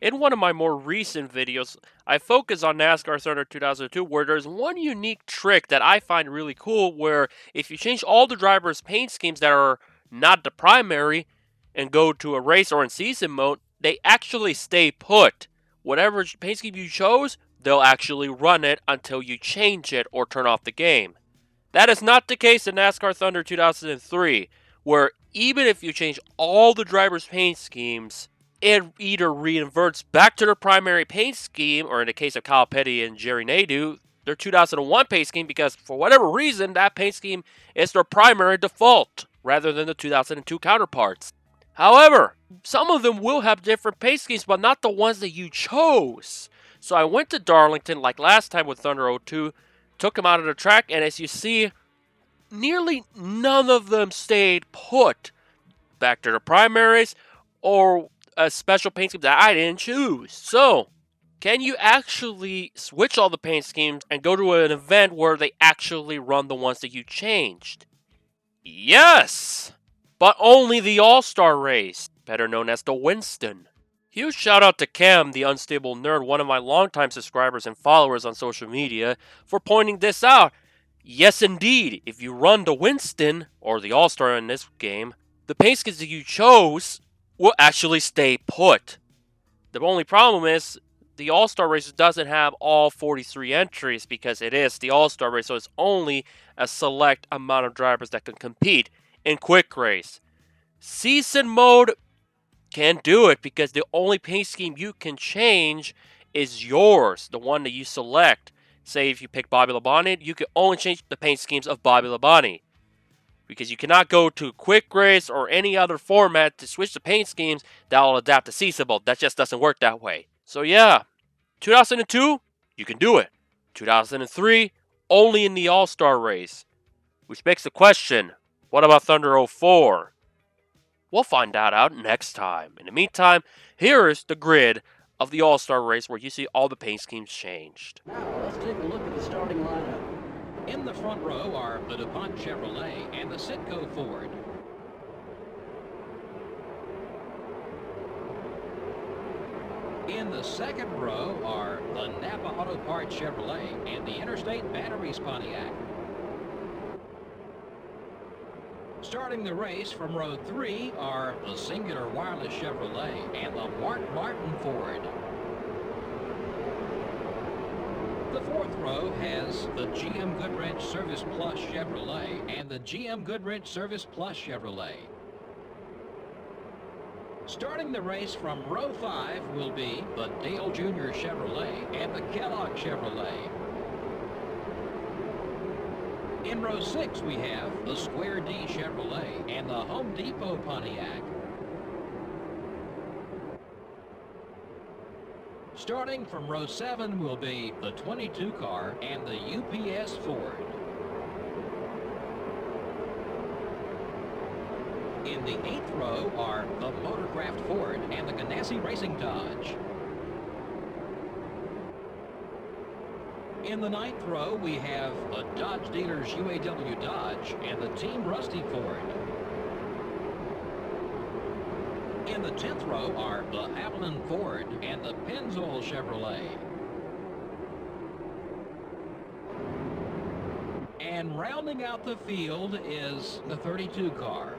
In one of my more recent videos, I focus on NASCAR Thunder 2002 where there's one unique trick that I find really cool where if you change all the drivers' paint schemes that are not the primary and go to a race or in season mode, they actually stay put. Whatever paint scheme you chose, they'll actually run it until you change it or turn off the game. That is not the case in NASCAR Thunder 2003, where even if you change all the drivers' paint schemes, it either reinverts back to their primary paint scheme, or in the case of Kyle Petty and Jerry Nadeau, their 2001 paint scheme, because for whatever reason, that paint scheme is their primary default, rather than the 2002 counterparts. However, some of them will have different paint schemes, but not the ones that you chose. So I went to Darlington, like last time with Thunder 02, took them out of the track, and as you see, nearly none of them stayed put back to their primaries or a special paint scheme that I didn't choose. So, can you actually switch all the paint schemes and go to an event where they actually run the ones that you changed? Yes! But only the AllStar race, better known as the Winston. Huge shout out to Cam, the Unstable Nerd, one of my longtime subscribers and followers on social media, for pointing this out. Yes, indeed, if you run the Winston, or the AllStar in this game, the paint schemes that you chose will actually stay put. The only problem is, the AllStar race doesn't have all 43 entries because it is the AllStar race, so it's only a select amount of drivers that can compete in quick race. Season mode can't do it because the only paint scheme you can change is yours, the one that you select. Say if you pick Bobby Labonte, you can only change the paint schemes of Bobby Labonte, because you cannot go to quick race or any other format to switch the paint schemes that will adapt to season mode. That just doesn't work that way. So yeah, 2002, you can do it. 2003, only in the AllStar race. Which begs the question, what about Thunder 04? We'll find that out next time. In the meantime, here is the grid of the AllStar race where you see all the paint schemes changed. Now, let's take a look at the starting lineup. In the front row are the DuPont Chevrolet and the Citgo Ford. In the second row are the Napa Auto Parts Chevrolet and the Interstate Batteries Pontiac. Starting the race from row 3 are the Singular Wireless Chevrolet and the Martin Ford. The fourth row has the GM Goodwrench Service Plus Chevrolet and the GM Goodwrench Service Plus Chevrolet. Starting the race from row 5 will be the Dale Jr. Chevrolet and the Kellogg Chevrolet. In row 6 we have the Square D Chevrolet and the Home Depot Pontiac. Starting from row 7 will be the 22 car and the UPS Ford. In the 8th row are the Motorcraft Ford and the Ganassi Racing Dodge. In the 9th row, we have the Dodge Dealers UAW Dodge and the Team Rusty Ford. In the 10th row are the Avalon Ford and the Pennzoil Chevrolet. And rounding out the field is the 32 car.